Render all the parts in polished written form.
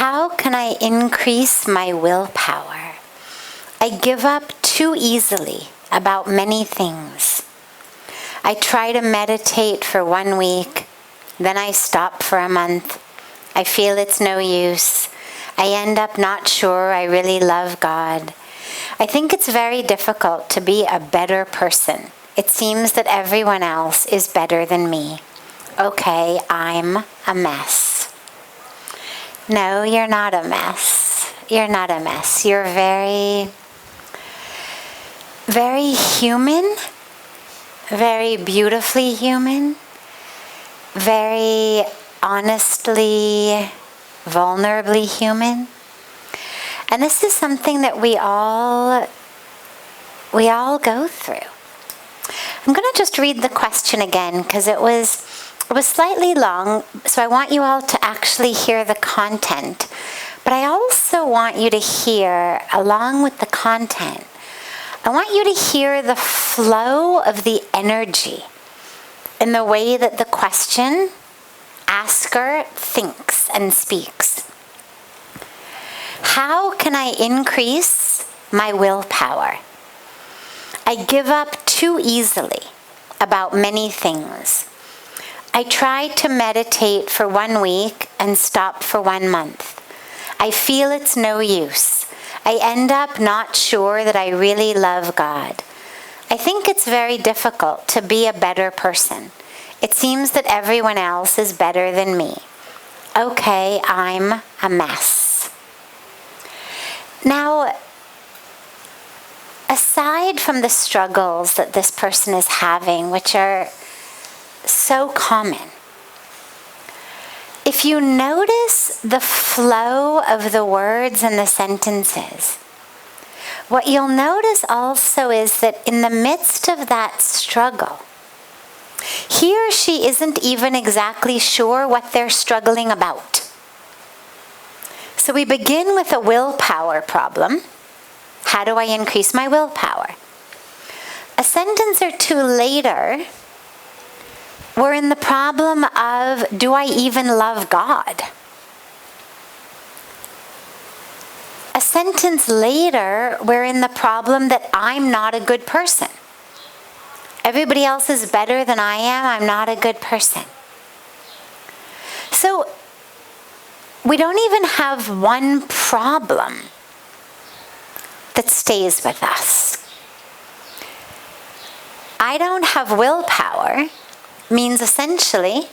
How can I increase my willpower? I give up too easily about many things. I try to meditate for 1 week, then I stop for a month. I feel it's no use. I end up not sure I really love God. I think it's very difficult to be a better person. It seems that everyone else is better than me. Okay, I'm a mess. No, you're not a mess. You're not a mess. You're very, very human, very beautifully human, very honestly, vulnerably human. And this is something that we all go through. I'm going to just read the question again because it was slightly long, so I want you all to actually hear the content. But I also want you to hear, along with the content, I want you to hear the flow of the energy in the way that the question asker thinks and speaks. How can I increase my willpower? I give up too easily about many things. I try to meditate for 1 week and stop for 1 month. I feel it's no use. I end up not sure that I really love God. I think it's very difficult to be a better person. It seems that everyone else is better than me. Okay, I'm a mess. Now, aside from the struggles that this person is having, which are so common, if you notice the flow of the words and the sentences, what you'll notice also is that in the midst of that struggle, he or she isn't even exactly sure what they're struggling about. So we begin with a willpower problem. How do I increase my willpower? A sentence or two later, we're in the problem of, do I even love God? A sentence later, we're in the problem that I'm not a good person. Everybody else is better than I am. I'm not a good person. So we don't even have one problem that stays with us. I don't have willpower means essentially,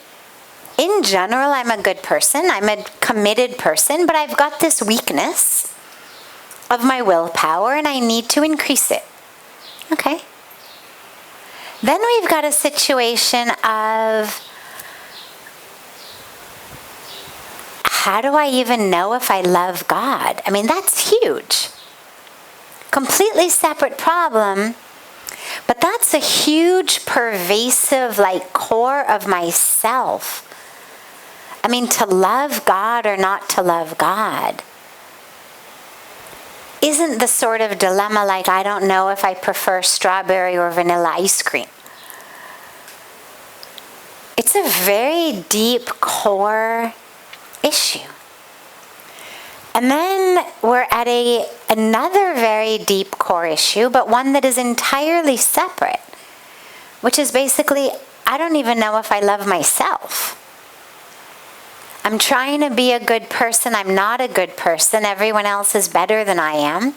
in general, I'm a good person. I'm a committed person, but I've got this weakness of my willpower and I need to increase it. Okay. Then we've got a situation of, how do I even know if I love God? I mean, that's huge. Completely separate problem, but that's a huge, pervasive, core of myself. I mean, to love God or not to love God isn't the sort of dilemma like, I don't know if I prefer strawberry or vanilla ice cream. It's a very deep core issue. And then we're at another very deep core issue, but one that is entirely separate, which is basically, I don't even know if I love myself. I'm trying to be a good person. I'm not a good person. Everyone else is better than I am.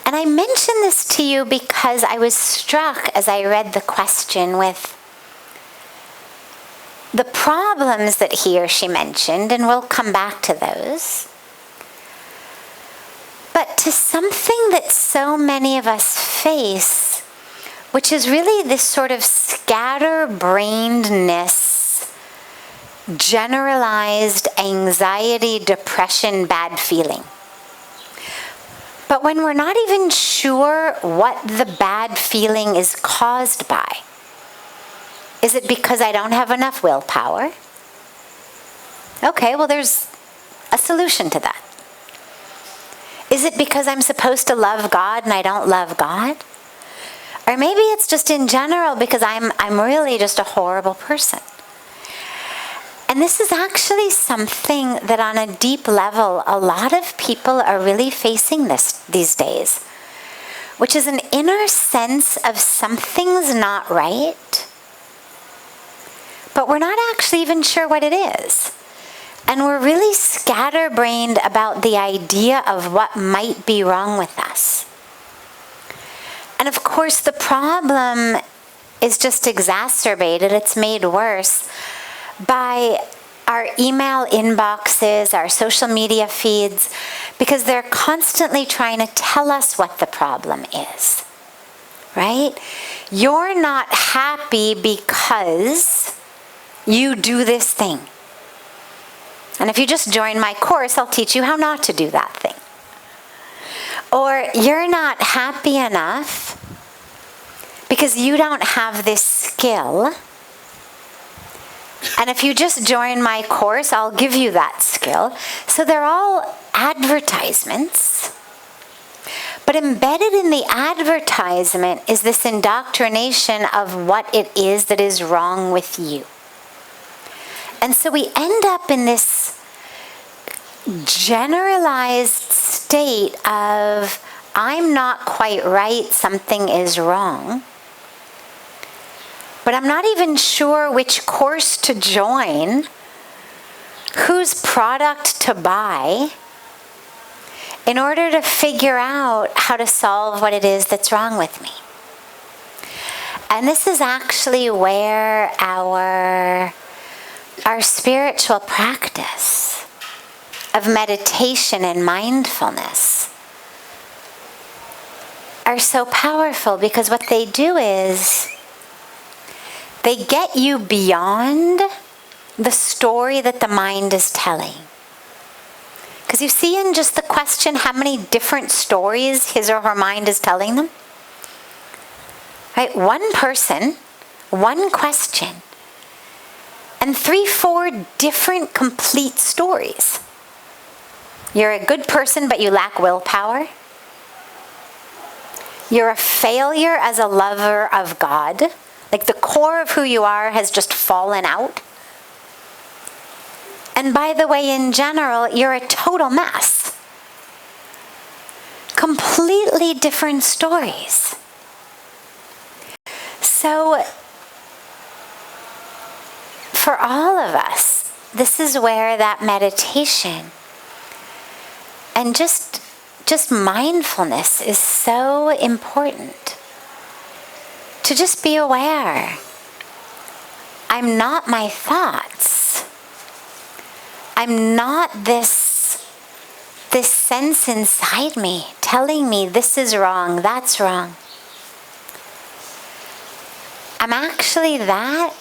And I mention this to you because I was struck as I read the question with the problems that he or she mentioned, and we'll come back to those. But to something that so many of us face, which is really this sort of scatterbrainedness, generalized anxiety, depression, bad feeling. But when we're not even sure what the bad feeling is caused by, is it because I don't have enough willpower? Okay, well, there's a solution to that. Is it because I'm supposed to love God and I don't love God? Or maybe it's just in general because I'm really just a horrible person. And this is actually something that on a deep level, a lot of people are really facing these days, which is an inner sense of something's not right, but we're not actually even sure what it is. And we're really scatterbrained about the idea of what might be wrong with us. And of course, the problem is just exacerbated. It's made worse by our email inboxes, our social media feeds, because they're constantly trying to tell us what the problem is, right? You're not happy because you do this thing. And if you just join my course, I'll teach you how not to do that thing. Or you're not happy enough because you don't have this skill. And if you just join my course, I'll give you that skill. So they're all advertisements. But embedded in the advertisement is this indoctrination of what it is that is wrong with you. And so we end up in this generalized state of, I'm not quite right, something is wrong. But I'm not even sure which course to join, whose product to buy, in order to figure out how to solve what it is that's wrong with me. And this is actually where our spiritual practice of meditation and mindfulness are so powerful, because what they do is they get you beyond the story that the mind is telling. Because you see in just the question how many different stories his or her mind is telling them? Right? One person, one question, and 3-4 different complete stories. You're a good person, but you lack willpower. You're a failure as a lover of God. Like the core of who you are has just fallen out. And by the way, in general, you're a total mess. Completely different stories. So, for all of us, this is where that meditation and just mindfulness is so important. To just be aware. I'm not my thoughts. I'm not this sense inside me telling me this is wrong, that's wrong. I'm actually that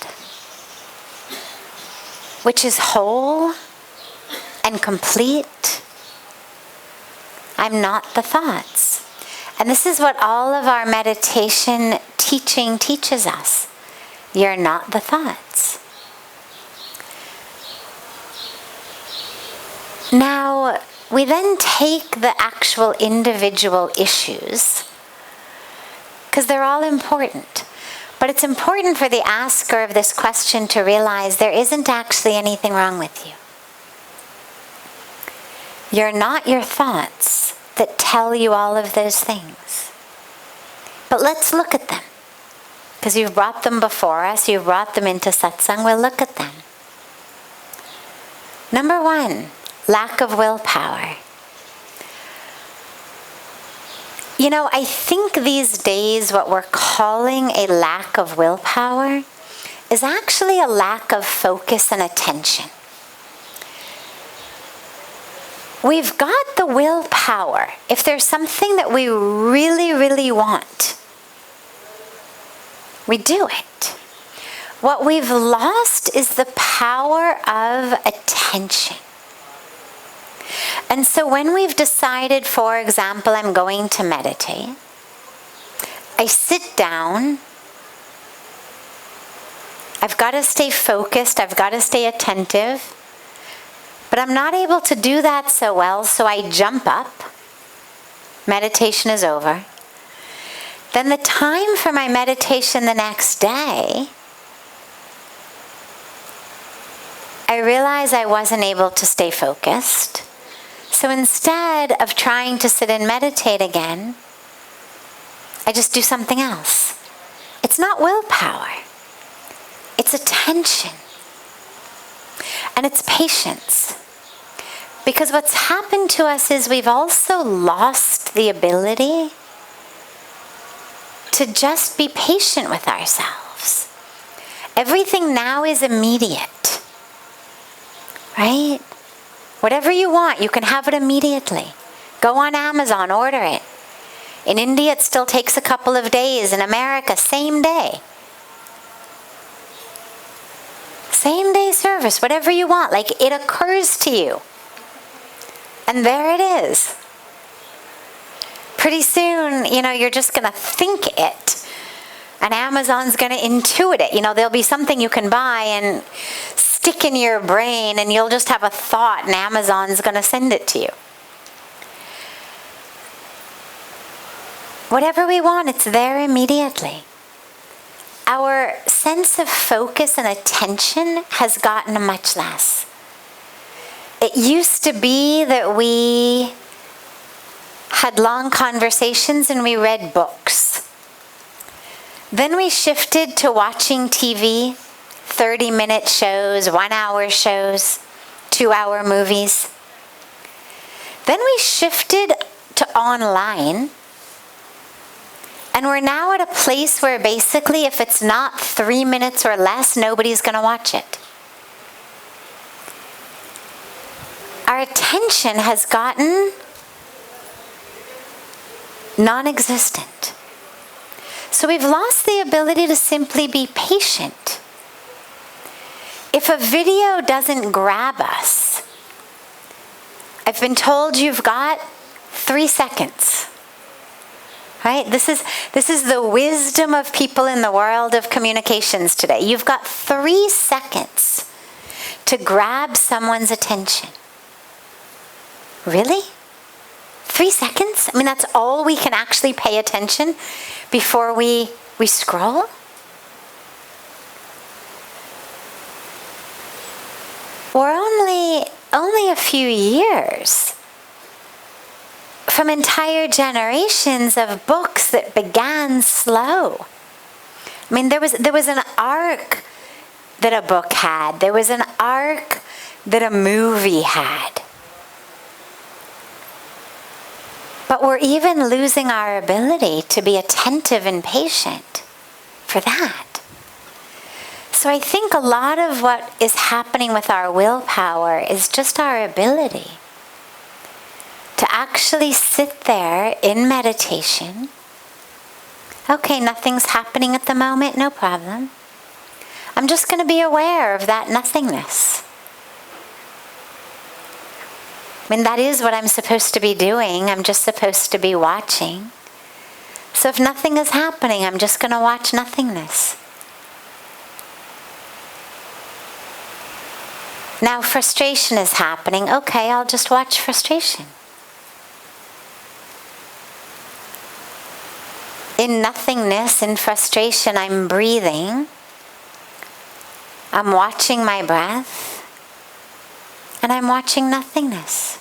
which is whole and complete. I'm not the thoughts. And this is what all of our meditation teaching teaches us. You're not the thoughts. Now, we then take the actual individual issues, because they're all important. But it's important for the asker of this question to realize there isn't actually anything wrong with you. You're not your thoughts that tell you all of those things. But let's look at them. Because you've brought them before us, you've brought them into satsang, we'll look at them. Number 1, lack of willpower. You know, I think these days what we're calling a lack of willpower is actually a lack of focus and attention. We've got the willpower. If there's something that we really, really want, we do it. What we've lost is the power of attention. And so when we've decided, for example, I'm going to meditate, I sit down, I've got to stay focused, I've got to stay attentive, but I'm not able to do that so well, so I jump up, meditation is over. Then the time for my meditation the next day, I I realized I wasn't able to stay focused. So instead of trying to sit and meditate again, I just do something else. It's not willpower. It's attention. And it's patience. Because what's happened to us is we've also lost the ability to just be patient with ourselves. Everything now is immediate, right? Whatever you want, you can have it immediately. Go on Amazon, order it. In India, it still takes a couple of days. In America, same day. Same day service, whatever you want. Like it occurs to you. And there it is. Pretty soon, you're just going to think it. And Amazon's going to intuit it. There'll be something you can buy and stick in your brain, and you'll just have a thought, and Amazon's going to send it to you. Whatever we want, it's there immediately. Our sense of focus and attention has gotten much less. It used to be that we had long conversations and we read books. Then we shifted to watching TV, 30-minute shows, 1-hour shows, 2-hour movies. Then we shifted to online. And we're now at a place where basically if it's not 3 minutes or less, nobody's going to watch it. Our attention has gotten non-existent. So we've lost the ability to simply be patient. If a video doesn't grab us, I've been told you've got 3 seconds. Right? This is the wisdom of people in the world of communications today. You've got 3 seconds to grab someone's attention. Really? 3 seconds? I mean, that's all we can actually pay attention before we scroll? We're only a few years from entire generations of books that began slow. I mean, there was an arc that a book had. There was an arc that a movie had. But we're even losing our ability to be attentive and patient for that. So I think a lot of what is happening with our willpower is just our ability to actually sit there in meditation. Okay, nothing's happening at the moment, no problem. I'm just going to be aware of that nothingness. I mean, that is what I'm supposed to be doing. I'm just supposed to be watching. So if nothing is happening, I'm just going to watch nothingness. Now frustration is happening. Okay, I'll just watch frustration. In nothingness, in frustration, I'm breathing. I'm watching my breath. And I'm watching nothingness.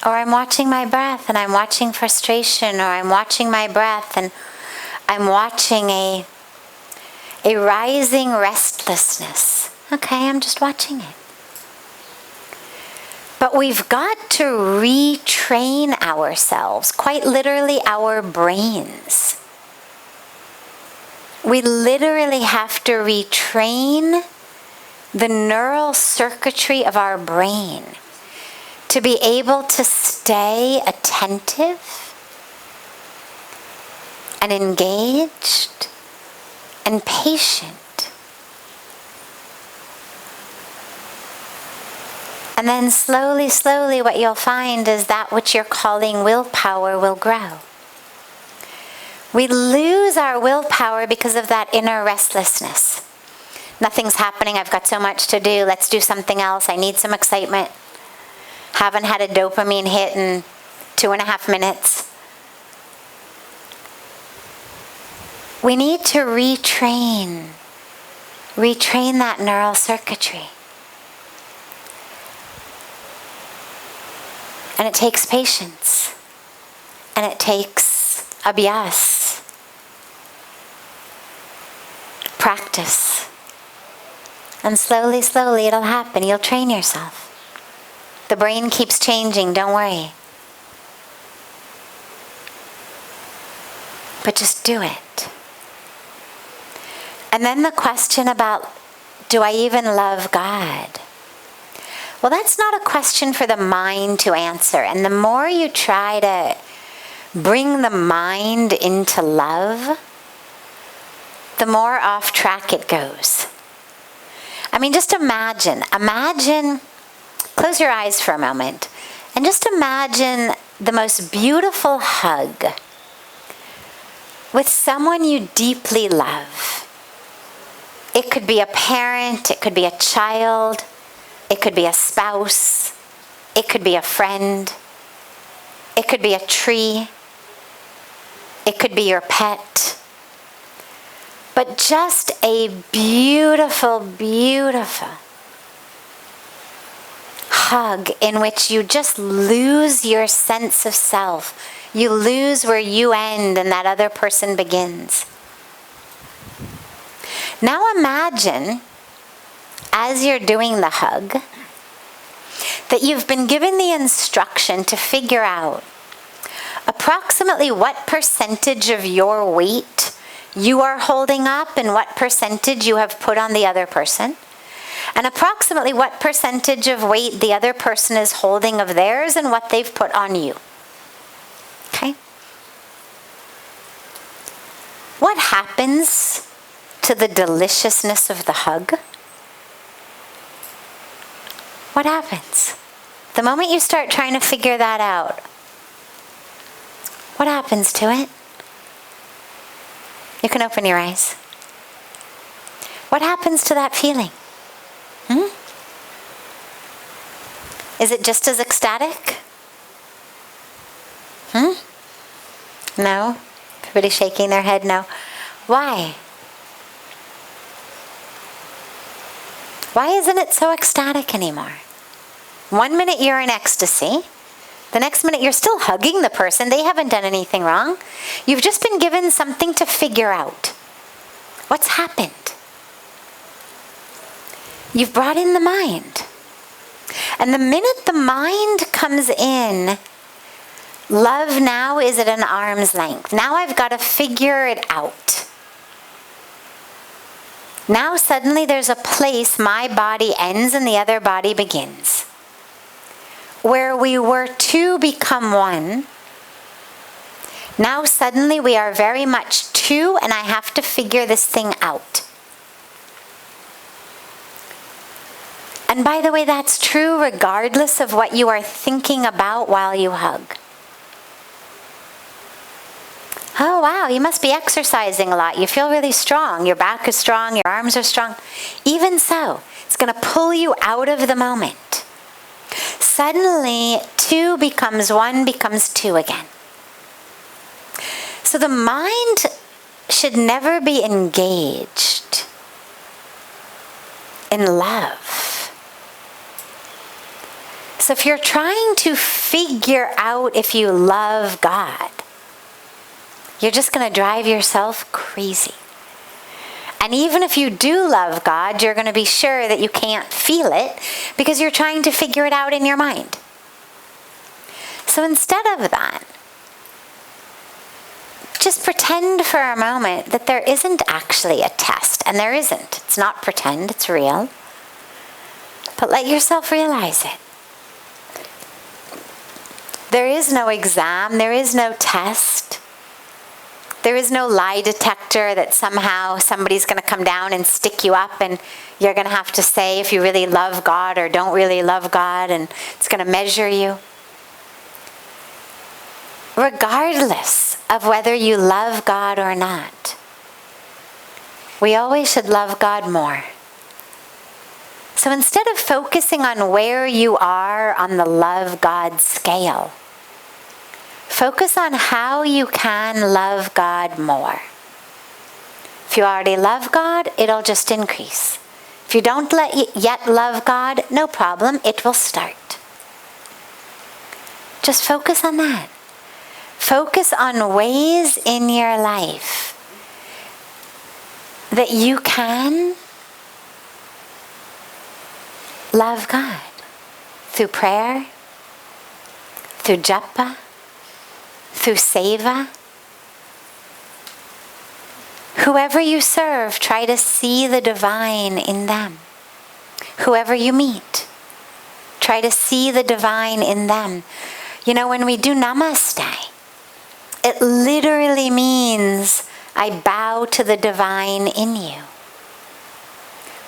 Or I'm watching my breath and I'm watching frustration, or I'm watching my breath and I'm watching a rising restlessness. Okay, I'm just watching it. But we've got to retrain ourselves, quite literally our brains. We literally have to retrain the neural circuitry of our brain to be able to stay attentive and engaged and patient. And then slowly, slowly, what you'll find is that which you're calling willpower will grow. We lose our willpower because of that inner restlessness. Nothing's happening. I've got so much to do. Let's do something else. I need some excitement. Haven't had a dopamine hit in 2.5 minutes. We need to retrain that neural circuitry. And it takes patience. And it takes abhyas, practice. And slowly, slowly it'll happen. You'll train yourself. The brain keeps changing, don't worry. But just do it. And then the question about, do I even love God? Well, that's not a question for the mind to answer. And the more you try to bring the mind into love, the more off track it goes. I mean, just imagine, close your eyes for a moment, and just imagine the most beautiful hug with someone you deeply love. It could be a parent, it could be a child, it could be a spouse, it could be a friend, it could be a tree, it could be your pet. But just a beautiful, beautiful hug in which you just lose your sense of self. You lose where you end and that other person begins. Now imagine, as you're doing the hug, that you've been given the instruction to figure out approximately what percentage of your weight you are holding up and what percentage you have put on the other person, and approximately what percentage of weight the other person is holding of theirs and what they've put on you. Okay? What happens to the deliciousness of the hug? What happens? The moment you start trying to figure that out, what happens to it? You can open your eyes. What happens to that feeling? Is it just as ecstatic? No? Everybody shaking their head no. Why? Why isn't it so ecstatic anymore? 1 minute you're in ecstasy. The next minute you're still hugging the person. They haven't done anything wrong. You've just been given something to figure out. What's happened? You've brought in the mind. And the minute the mind comes in, love now is at an arm's length. Now I've got to figure it out. Now suddenly there's a place my body ends and the other body begins. Where we were two become one, now suddenly we are very much two and I have to figure this thing out. And by the way, that's true regardless of what you are thinking about while you hug. Oh wow, you must be exercising a lot. You feel really strong. Your back is strong, your arms are strong. Even so, it's going to pull you out of the moment. Suddenly, two becomes one, becomes two again. So the mind should never be engaged in love. So if you're trying to figure out if you love God, you're just going to drive yourself crazy. And even if you do love God, you're going to be sure that you can't feel it because you're trying to figure it out in your mind. So instead of that, just pretend for a moment that there isn't actually a test. And there isn't. It's not pretend, it's real. But let yourself realize it. There is no exam, there is no test. There is no lie detector that somehow somebody's going to come down and stick you up and you're going to have to say if you really love God or don't really love God, and it's going to measure you. Regardless of whether you love God or not, we always should love God more. So instead of focusing on where you are on the love God scale, focus on how you can love God more. If you already love God, it'll just increase. If you don't yet love God, no problem, it will start. Just focus on that. Focus on ways in your life that you can love God through prayer, through japa, through seva. Whoever you serve, try to see the divine in them. Whoever you meet, try to see the divine in them. You know, when we do namaste, it literally means I bow to the divine in you.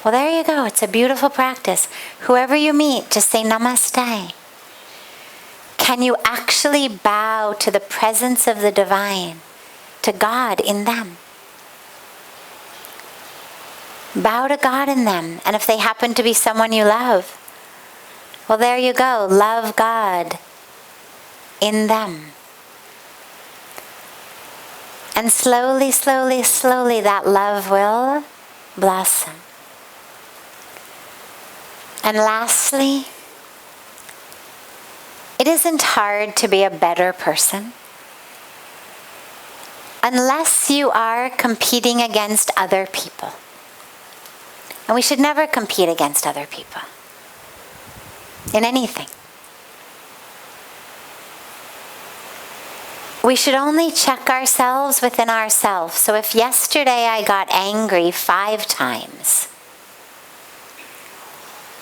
Well, there you go. It's a beautiful practice. Whoever you meet, just say namaste. Can you actually bow to the presence of the divine, to God in them? Bow to God in them. And if they happen to be someone you love, well, there you go. Love God in them. And slowly, slowly, slowly, that love will blossom. And lastly, it isn't hard to be a better person unless you are competing against other people. And we should never compete against other people in anything. We should only check ourselves within ourselves. So if yesterday I got angry 5 times,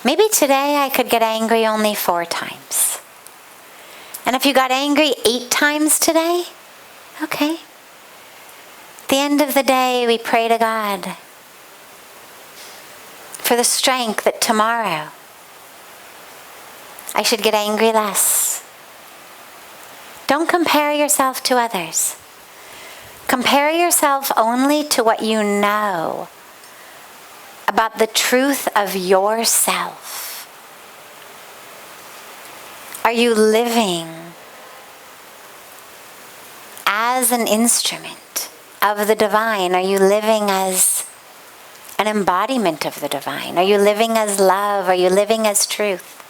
maybe today I could get angry only 4 times. And if you got angry 8 times today, okay. At the end of the day, we pray to God for the strength that tomorrow I should get angry less. Don't compare yourself to others. Compare yourself only to what you know about the truth of yourself. Are you living as an instrument of the divine? Are you living as an embodiment of the divine? Are you living as love? Are you living as truth?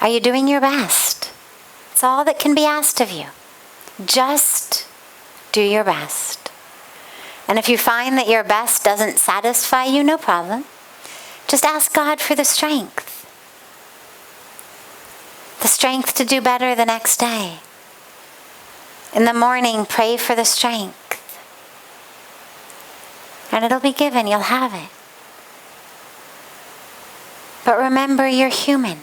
Are you doing your best? It's all that can be asked of you. Just do your best. And if you find that your best doesn't satisfy you, no problem. Just ask God for the strength. The strength to do better the next day. In the morning, pray for the strength. And it'll be given, you'll have it. But remember, you're human.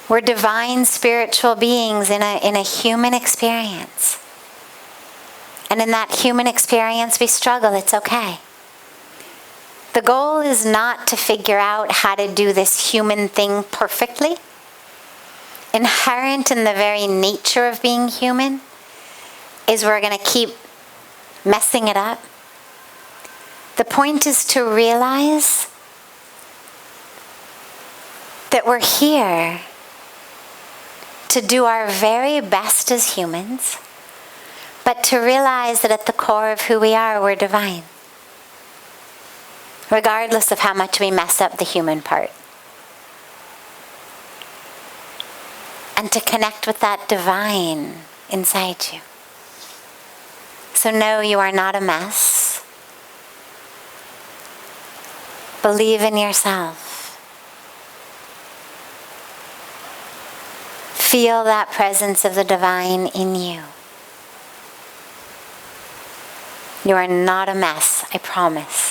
We're divine spiritual beings in a human experience. And in that human experience, we struggle. It's okay. The goal is not to figure out how to do this human thing perfectly. Inherent in the very nature of being human is we're going to keep messing it up. The point is to realize that we're here to do our very best as humans, but to realize that at the core of who we are, we're divine. Regardless of how much we mess up the human part. And to connect with that divine inside you. So know you are not a mess. Believe in yourself. Feel that presence of the divine in you. You are not a mess, I promise.